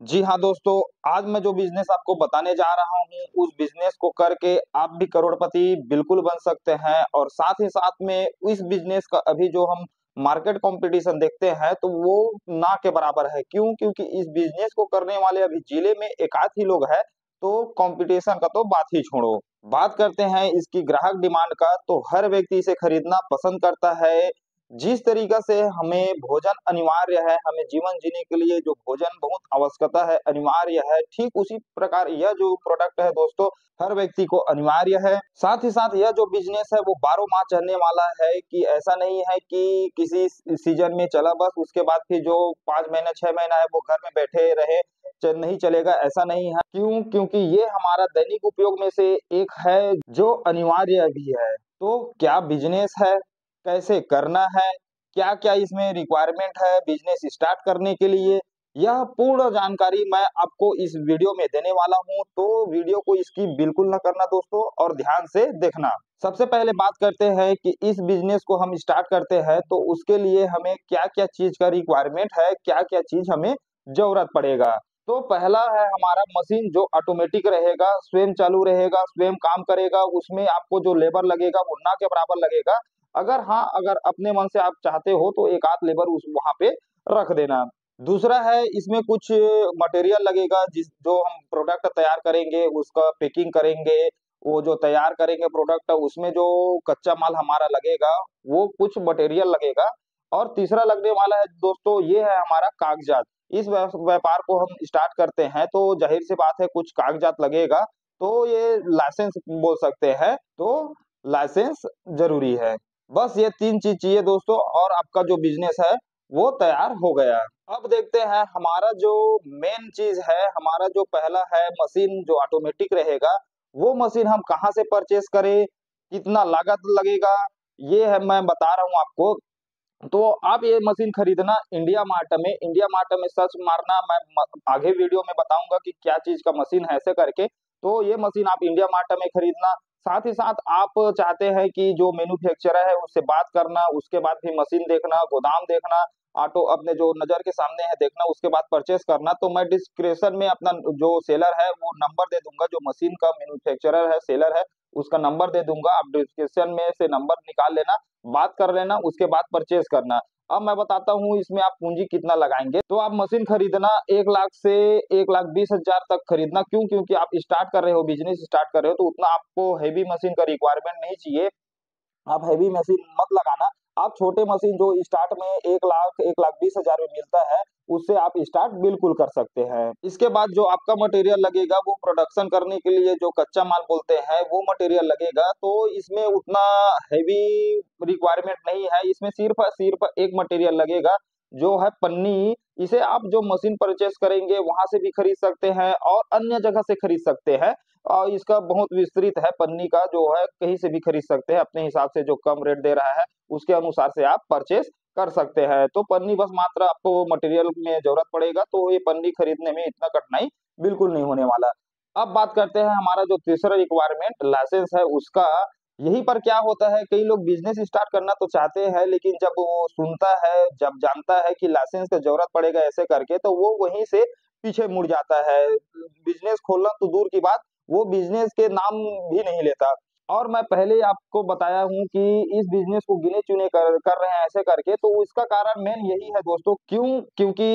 जी हाँ दोस्तों, आज मैं जो बिज़नेस आपको बताने जा रहा हूँ, उस बिज़नेस को करके आप भी करोड़पति बिल्कुल बन सकते हैं और साथ ही साथ में इस बिज़नेस का अभी जो हम मार्केट कॉम्पिटिशन देखते हैं, तो वो ना के बराबर है। क्यों? क्योंकि इस बिज़नेस को करने वाले अभी जिले में एक आध ही लोग हैं, तो कॉम्पिटिशन का तो बात ही छोड़ो। बात करते हैं इसकी ग्राहक डिमांड का, तो हर व्यक्ति इसे खरीदना पसंद करता है। जिस तरीक़ा से हमें भोजन अनिवार्य है, हमें जीवन जीने के लिए जो भोजन बहुत आवश्यकता है, अनिवार्य है, ठीक उसी प्रकार यह जो प्रोडक्ट है दोस्तों, हर व्यक्ति को अनिवार्य है। साथ ही साथ यह जो बिज़नेस है वो बारहों माह चलने वाला है कि ऐसा नहीं है कि किसी सीज़न में चला बस उसके बाद फिर जो 5 महीना 6 महीना है वो घर में बैठे रहे, नहीं चलेगा ऐसा नहीं है। क्यों? क्योंकि ये हमारा दैनिक उपयोग में से एक है जो अनिवार्य भी है। तो क्या बिज़नेस है? कैसे करना है, क्या-क्या इसमें रिक्वायरमेंट है बिज़नेस स्टार्ट करने के लिए, यह पूर्ण जानकारी मैं आपको इस वीडियो में देने वाला हूँ, तो वीडियो को स्किप बिल्कुल ना करना दोस्तों और ध्यान से देखना। सबसे पहले बात करते हैं कि इस बिज़नेस को हम स्टार्ट करते हैं, तो उसके लिए हमें क्या-क्या चीज़ का रिक्वायरमेंट है, क्या-क्या चीज़ हमें ज़रूरत पड़ेगा। तो पहला है हमारा मशीन जो ऑटोमेटिक रहेगा, स्वयं चालू रहेगा, स्वयं काम करेगा, उसमें आपको जो लेबर लगेगा वो ना के बराबर लगेगा। अगर अपने मन से आप चाहते हो तो एक आध लेबर उस वहाँ पे रख देना। दूसरा है इसमें कुछ मटेरियल लगेगा जो हम प्रोडक्ट तैयार करेंगे, उसका पैकिंग करेंगे, वो जो तैयार करेंगे प्रोडक्ट उसमें जो कच्चा माल हमारा लगेगा, वो कुछ मटेरियल लगेगा। और तीसरा लगने वाला है दोस्तों ये है हमारा कागज़ात। इस व्यापार को हम स्टार्ट करते हैं तो ज़ाहिर-सी बात है कुछ कागज़ात लगेगा, तो ये लाइसेंस बोल सकते हैं, तो लाइसेंस ज़रूरी है। बस ये 3 चीज़ चाहिए दोस्तों और आपका जो बिज़नेस है, वो तैयार हो गया। अब देखते हैं हमारा जो मेन चीज़ है, हमारा जो पहला है मशीन जो ऑटोमेटिक रहेगा, वो मशीन हम कहाँ से परचेज़ करें, कितना लागत लगेगा, ये है मैं बता रहा हूँ आपको। तो आप ये मशीन खरीदना इंडिया मार्ट में सर्च मारना मैं आगे वीडियो में बताऊंगा कि क्या चीज का मशीन है ऐसे करके। तो ये मशीन आप इंडिया मार्ट में खरीदना। साथ ही साथ आप चाहते हैं कि जो मैन्युफैक्चरर है उससे बात करना, उसके बाद भी मशीन देखना, गोदाम देखना, ऑटो अपने जो नजर के सामने है देखना, उसके बाद परचेस करना। तो मैं डिस्क्रिप्शन में अपना जो सेलर है वो नंबर दे दूंगा, जो मशीन का मैन्युफैक्चरर है सेलर है उसका नंबर दे दूंगा, आप डिस्क्रिप्शन में से नंबर निकाल लेना, बात कर लेना, उसके बाद परचेज़ करना। अब मैं बताता हूँ इसमें आप पूँजी कितना लगाएँगे। तो आप मशीन खरीदना 1 लाख से 1,20,000 तक खरीदना। क्यों? क्योंकि आप स्टार्ट कर रहे हो, बिज़नेस स्टार्ट कर रहे हो, तो उतना आपको हेवी मशीन का रिक्वायरमेंट नहीं चाहिए। आप हेवी मशीन मत लगाना। आप छोटे मशीन जो स्टार्ट में 1 लाख 1,20,000 में मिलता है, उससे आप स्टार्ट बिल्कुल कर सकते हैं। इसके बाद जो आपका मटेरियल लगेगा वो प्रोडक्शन करने के लिए जो कच्चा माल बोलते हैं, वो मटेरियल लगेगा। तो इसमें उतना हेवी रिक्वायरमेंट नहीं है, इसमें सिर्फ़ एक मटेरियल लगेगा, जो है पन्नी। इसे आप जो मशीन परचेज़ करेंगे वहाँ से भी खरीद सकते हैं और अन्य जगह से खरीद सकते हैं। इसका बहुत विस्तृत है, पन्नी का जो है कहीं से भी खरीद सकते हैं, अपने हिसाब से जो कम रेट दे रहा है, उसके अनुसार से आप परचेज़ कर सकते हैं। तो पन्नी बस मात्र आपको मटेरियल में ज़रूरत पड़ेगा, तो ये पन्नी खरीदने में इतना कठिनाई बिल्कुल नहीं होने वाला। अब बात करते हैं हमारा जो तीसरा रिक्वायरमेंट लाइसेंस है उसका। यहीं पर क्या होता है, कई लोग बिज़नेस स्टार्ट करना तो चाहते हैं, लेकिन जब वो सुनता है, जब जानता है कि लाइसेंस की ज़रूरत पड़ेगा ऐसे करके, तो वो वहीं से पीछे मुड़ जाता है। बिज़नेस खोलना तो दूर की बात, वो बिज़नेस के नाम भी नहीं लेता। और मैं पहले ही आपको बताया हूँ कि इस बिज़नेस को गिने-चुने कर रहे हैं ऐसे करके, तो इसका कारण मेन यही है दोस्तों। क्यों? क्योंकि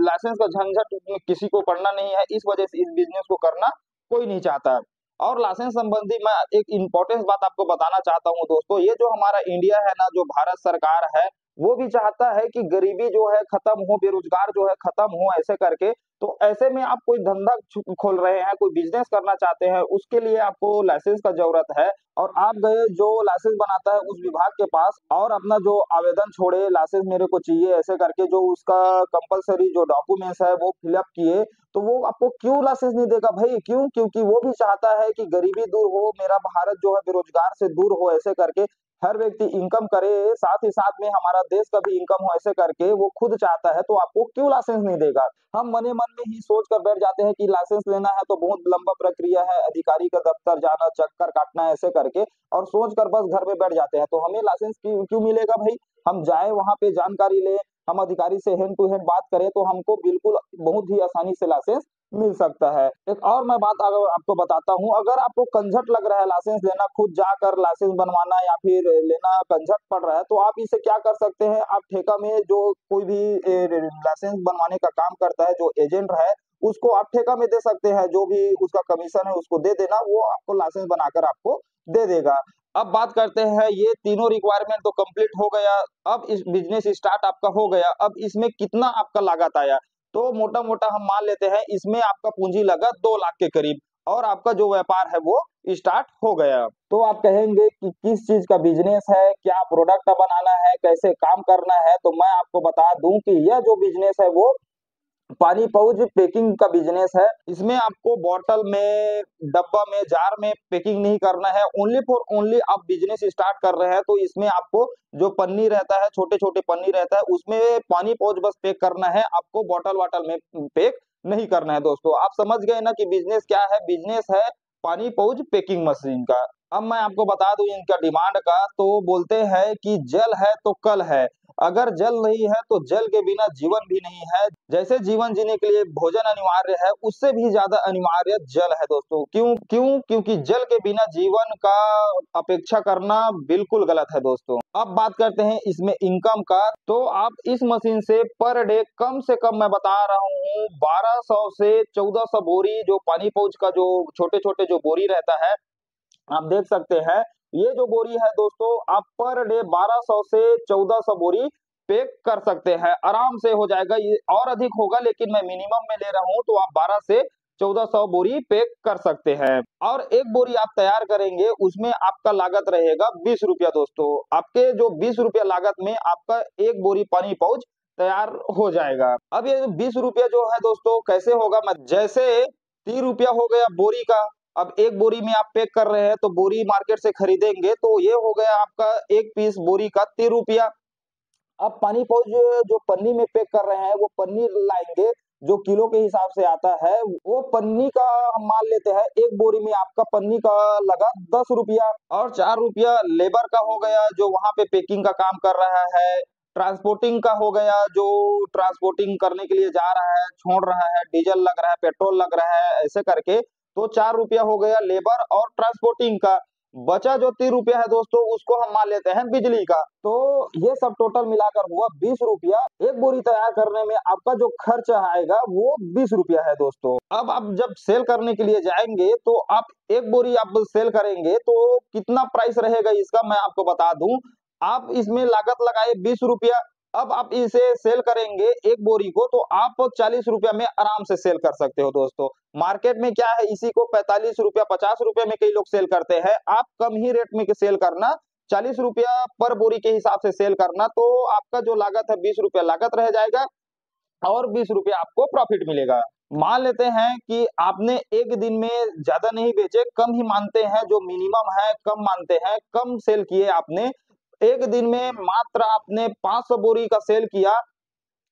लाइसेंस का झंझट किसी को पड़ना नहीं है, इस वजह से इस बिज़नेस को करना कोई नहीं चाहता। और लाइसेंस संबंधी मैं एक इम्पोर्टेंस बात आपको बताना चाहता हूँ दोस्तों, ये जो हमारा इंडिया है ना, जो भारत सरकार है, वो भी चाहता है कि गरीबी जो है खत्म हो, बेरोज़गार जो है खत्म हो ऐसे करके। तो ऐसे में आप कोई धंधा खोल रहे हैं, कोई बिज़नेस करना चाहते हैं, उसके लिए आपको लाइसेंस का ज़रूरत है और आप गए जो लाइसेंस बनाता है उस विभाग के पास और अपना जो आवेदन छोड़े, लाइसेंस मेरे को चाहिए ऐसे करके, जो उसका कंपल्सरी जो डॉक्यूमेंट्स है वो फिल अप किए, तो वो आपको क्यों लाइसेंस नहीं देगा भई? क्यों? क्योंकि वो भी चाहता है कि गरीबी दूर हो, मेरा भारत जो है बेरोज़गार से दूर हो ऐसे करके, हर व्यक्ति इनकम करे, साथ ही साथ में हमारा देश का भी इनकम हो ऐसे करके वो खुद चाहता है, तो आपको क्यों लाइसेंस नहीं देगा? हम मन-ही-मन में ही सोच कर बैठ जाते हैं कि लाइसेंस लेना है तो बहुत लंबा प्रक्रिया है, अधिकारी का दफ्तर जाना, चक्कर काटना है ऐसे करके, और सोच कर बस घर में बैठ जाते हैं। तो हमें लाइसेंस क्यों क्यों मिलेगा भई? हम जाएँ वहाँ पे जानकारी लें, हम अधिकारी से हैंड टू हैंड बात करें तो हमको बिल्कुल बहुत ही आसानी से लाइसेंस मिल सकता है। एक और मैं बात अगर आपको बताता हूँ, अगर आपको कंझट लग रहा है लाइसेंस लेना, खुद जाकर लाइसेंस बनवाना या फिर लेना कंझट पड़ रहा है, तो आप इसे क्या कर सकते हैं, आप ठेका में जो कोई भी लाइसेंस बनवाने का काम करता है, जो एजेंट है, उसको आप ठेका में दे सकते हैं। जो भी उसका कमीशन है उसको दे देना, वो आपको लाइसेंस बनाकर आपको दे देगा। अब बात करते हैं, ये तीनों रिक्वायरमेंट तो कंप्लीट हो गया। अब इस बिजनेस स्टार्ट आपका हो गया, अब इसमें कितना आपका लागत आया, तो मोटा मोटा हम मान लेते हैं इसमें आपका पूंजी लगा 2 लाख के करीब, और आपका जो व्यापार है वो स्टार्ट हो गया। तो आप कहेंगे कि किस चीज का बिजनेस है, क्या प्रोडक्ट बनाना है, कैसे काम करना है, तो मैं आपको बता दूं कि यह जो बिजनेस है वो पानी पाउच पैकिंग का बिजनेस है। इसमें आपको बॉटल में, डब्बा में, जार में पैकिंग नहीं करना है। ओनली फॉर ओनली आप बिजनेस स्टार्ट कर रहे हैं तो इसमें आपको जो पन्नी रहता है, छोटे छोटे पन्नी रहता है, उसमें पानी पाउच बस पैक करना है, आपको बॉटल वाटल में पैक नहीं करना है। दोस्तों आप समझ गए ना कि बिजनेस क्या है। बिजनेस है पानी पाउच पैकिंग मशीन का। अब मैं आपको बता दूं इनका डिमांड का, तो बोलते हैं कि जल है तो कल है, अगर जल नहीं है तो जल के बिना जीवन भी नहीं है। जैसे जीवन जीने के लिए भोजन अनिवार्य है, उससे भी ज्यादा अनिवार्य जल है दोस्तों। क्यों क्यों क्योंकि जल के बिना जीवन का अपेक्षा करना बिल्कुल गलत है दोस्तों। अब बात करते हैं इसमें इनकम का, तो आप इस मशीन से पर डे कम से कम मैं बता रहा हूँ 1200 से 1400 बोरी, जो पानी पाउच का जो छोटे छोटे जो बोरी रहता है, आप देख सकते हैं, ये जो बोरी है दोस्तों, आप पर डे 1200 से 1400 बोरी पैक कर सकते हैं, आराम से हो जाएगा। ये और अधिक होगा लेकिन मैं मिनिमम में ले रहा हूं, तो आप 12 से 1400 बोरी पैक कर सकते हैं। और एक बोरी आप तैयार करेंगे, उसमें आपका लागत रहेगा 20 रुपया दोस्तों। आपके जो 20 रुपया लागत में आपका एक बोरी पानी पाउच तैयार हो जाएगा। अब ये 20 रुपया जो है दोस्तों कैसे होगा, मैं जैसे 30 रुपया हो गया बोरी का। अब एक बोरी में आप पैक कर रहे हैं तो बोरी मार्केट से खरीदेंगे तो ये हो गया आपका एक पीस बोरी का 30 रुपया। अब पानी पाउच जो पन्नी में पैक कर रहे हैं, वो पन्नी लाएंगे जो किलो के हिसाब से आता है, वो पन्नी का हम मान लेते हैं एक बोरी में आपका पन्नी का लगा 10 रुपया, और 4 रुपया लेबर का हो गया जो वहां पे पैकिंग का काम कर रहा है। ट्रांसपोर्टिंग का हो गया, जो ट्रांसपोर्टिंग करने के लिए जा रहा है, छोड़ रहा है, डीजल लग रहा है, पेट्रोल लग रहा है, ऐसे करके तो 4 रुपया हो गया लेबर और ट्रांसपोर्टिंग का। बचा जो 30 रुपया है दोस्तों, उसको हम मान लेते हैं बिजली का। तो ये सब टोटल मिलाकर हुआ 20 रुपया। एक बोरी तैयार करने में आपका जो खर्च आएगा वो 20 रुपया है दोस्तों। अब आप जब सेल करने के लिए जाएंगे तो आप एक बोरी आप सेल करेंगे तो कितना प्राइस रहेगा इसका मैं आपको बता दूं। आप इसमें लागत लगाए 20 रुपया, अब आप इसे सेल करेंगे एक बोरी को तो आप 40 रुपया में आराम से सेल कर सकते हो दोस्तों। मार्केट में क्या है, इसी को 45 रुपया 50 रुपया में कई लोग सेल करते हैं। आप कम ही रेट में सेल करना, 40 रुपया पर बोरी के हिसाब से सेल करना, तो आपका जो लागत है 20 रुपया लागत रह जाएगा और 20 रुपया आपको प्रॉफिट मिलेगा। मान लेते हैं कि आपने एक दिन में ज्यादा नहीं बेचे, कम ही मानते हैं, जो मिनिमम है कम मानते हैं, कम सेल किए आपने। एक दिन में मात्र आपने 500 बोरी का सेल किया।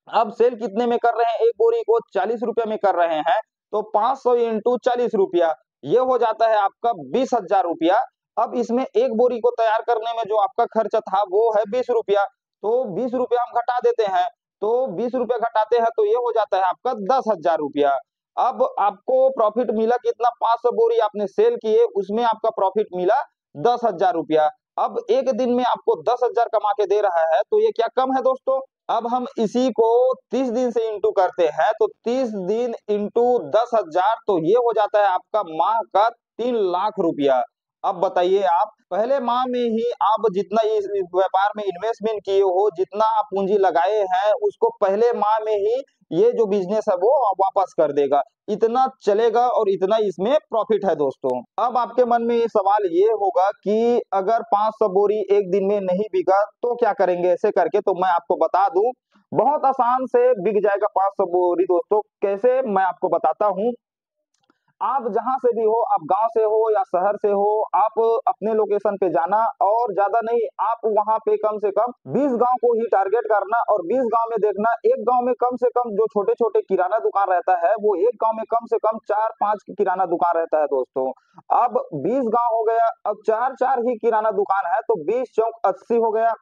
अब सेल कितने में कर रहे हैं, एक बोरी को 40 रुपया में कर रहे हैं, तो 500 इंटू 40 रुपया, ये हो जाता है आपका 20,000 रुपया। अब इसमें एक बोरी को तैयार करने में जो आपका खर्च था वो है 20 रुपया, तो 20 रुपया हम घटा देते हैं, तो 20 रुपया घटाते हैं तो ये हो जाता है आपका 10,000 रुपया। अब आपको प्रॉफिट मिला कितना, 500 बोरी आपने सेल किए, उसमें आपका प्रॉफिट मिला 10,000 रुपया। अब एक दिन में आपको 10,000 कमा के दे रहा है, तो ये क्या कम है दोस्तों। अब हम इसी को 30 दिन से इंटू करते हैं, तो 30 दिन इंटू 10,000, तो ये हो जाता है आपका माह का 3 लाख रुपया। अब बताइए, आप पहले माह में ही आप जितना इस व्यापार में इन्वेस्टमेंट किए हो, जितना आप पूंजी लगाए हैं, उसको पहले माह में ही ये जो बिजनेस है वो वापस कर देगा। इतना चलेगा और इतना इसमें प्रॉफिट है दोस्तों। अब आपके मन में ये सवाल ये होगा कि अगर 500 बोरी एक दिन में नहीं बिका तो क्या करेंगे, ऐसे करके तो मैं आपको बता दूं, बहुत आसान से बिक जाएगा 500 बोरी दोस्तों। कैसे, मैं आपको बताता हूं। आप जहां से भी हो, आप गांव से हो या शहर से हो, आप अपने लोकेशन पे जाना, और ज्यादा नहीं, आप वहां पे कम से कम 20 गांव को ही टारगेट करना, और 20 गांव में देखना, एक गांव में कम से कम जो छोटे छोटे किराना दुकान रहता है, वो एक गांव में कम से कम 4-5 किराना दुकान रहता है दोस्तों। अब 20 गांव हो गया, अब 4-4 ही किराना दुकान है, तो 20 चौक 80 हो गया।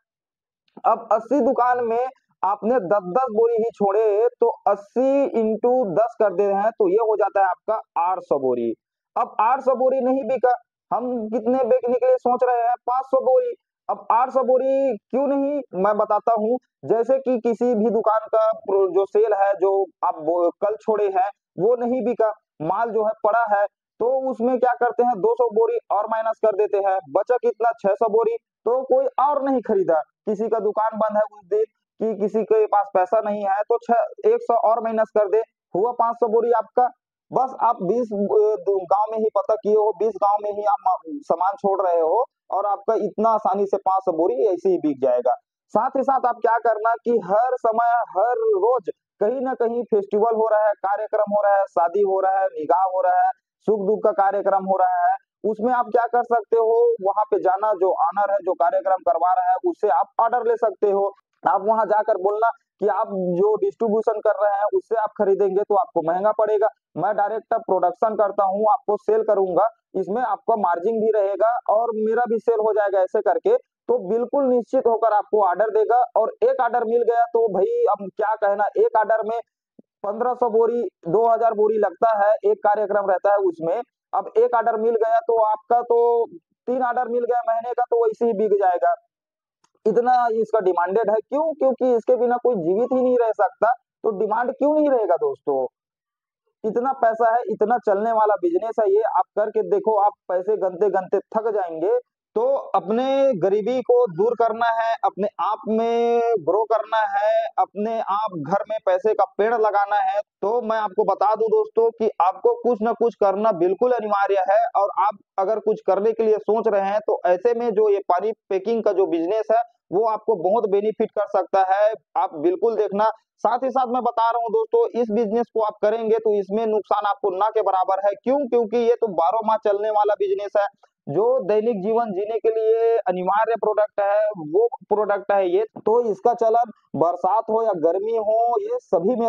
अब 80 दुकान में आपने 10-10 बोरी ही छोड़े तो 80 इंटू 10 कर दे रहे हैं तो ये हो जाता है आपका 800 बोरी। अब 800 बोरी नहीं बिका, हम कितने बेचने के लिए सोच रहे हैं 500 बोरी। अब 800 बोरी क्यों नहीं, मैं बताता हूँ। जैसे कि किसी भी दुकान का जो सेल है, जो आप कल छोड़े हैं वो नहीं बिका, माल जो है पड़ा है, तो उसमें क्या करते हैं 200 बोरी और माइनस कर देते हैं, बचा कितना 600 बोरी। तो कोई और नहीं खरीदा, किसी का दुकान बंद है उस दिन, कि किसी के पास पैसा नहीं है, तो 100 और माइनस कर दे, हुआ 500 बोरी आपका। बस आप 20 गांव में ही पता किए हो, 20 गांव में ही आप सामान छोड़ रहे हो और आपका इतना आसानी से 500 बोरी ऐसे ही बिक जाएगा। साथ ही साथ आप क्या करना कि हर समय, हर रोज कहीं ना कहीं फेस्टिवल हो रहा है, कार्यक्रम हो रहा है, शादी हो रहा है, निकाह हो रहा है, सुख दुख का कार्यक्रम हो रहा है, उसमें आप क्या कर सकते हो, वहां पे जाना, जो ऑनर है, जो कार्यक्रम करवा रहा है, उससे आप ऑर्डर ले सकते हो। आप वहां जाकर बोलना कि आप जो डिस्ट्रीब्यूशन कर रहे हैं उससे आप खरीदेंगे तो आपको महंगा पड़ेगा, मैं डायरेक्ट प्रोडक्शन करता हूँ, आपको सेल करूंगा, इसमें आपका मार्जिन भी रहेगा और मेरा भी सेल हो जाएगा, ऐसे करके तो बिल्कुल निश्चित होकर आपको ऑर्डर देगा। और एक ऑर्डर मिल गया तो भाई अब क्या कहना, एक ऑर्डर में 1500 बोरी, 2000 बोरी लगता है, एक कार्यक्रम रहता है उसमें। अब एक ऑर्डर मिल गया तो आपका तो 3 ऑर्डर मिल गया महीने का, तो वैसे ही बिक जाएगा। इतना इसका डिमांडेड है, क्यों? क्योंकि इसके बिना कोई जीवित ही नहीं रह सकता, तो डिमांड क्यों नहीं रहेगा दोस्तों। इतना पैसा है, इतना चलने वाला बिजनेस है ये, आप करके देखो, आप पैसे गनते गनते थक जाएंगे। तो अपने गरीबी को दूर करना है, अपने आप में ग्रो करना है, अपने आप घर में पैसे का पेड़ लगाना है, तो मैं आपको बता दूं दोस्तों कि आपको कुछ ना कुछ करना बिल्कुल अनिवार्य है। और आप अगर कुछ करने के लिए सोच रहे हैं तो ऐसे में जो ये पानी पैकिंग का जो बिजनेस है वो आपको बहुत बेनिफिट कर सकता है, आप बिल्कुल देखना। साथ ही साथ मैं बता रहा हूँ दोस्तों, इस बिजनेस को आप करेंगे तो इसमें नुकसान आपको ना के बराबर है। क्यों? क्योंकि ये तो 12 माह चलने वाला बिजनेस है, जो दैनिक जीवन जीने के लिए अनिवार्य प्रोडक्ट है, वो प्रोडक्ट है ये। तो इसका चलन बरसात हो या गर्मी हो, ये सभी में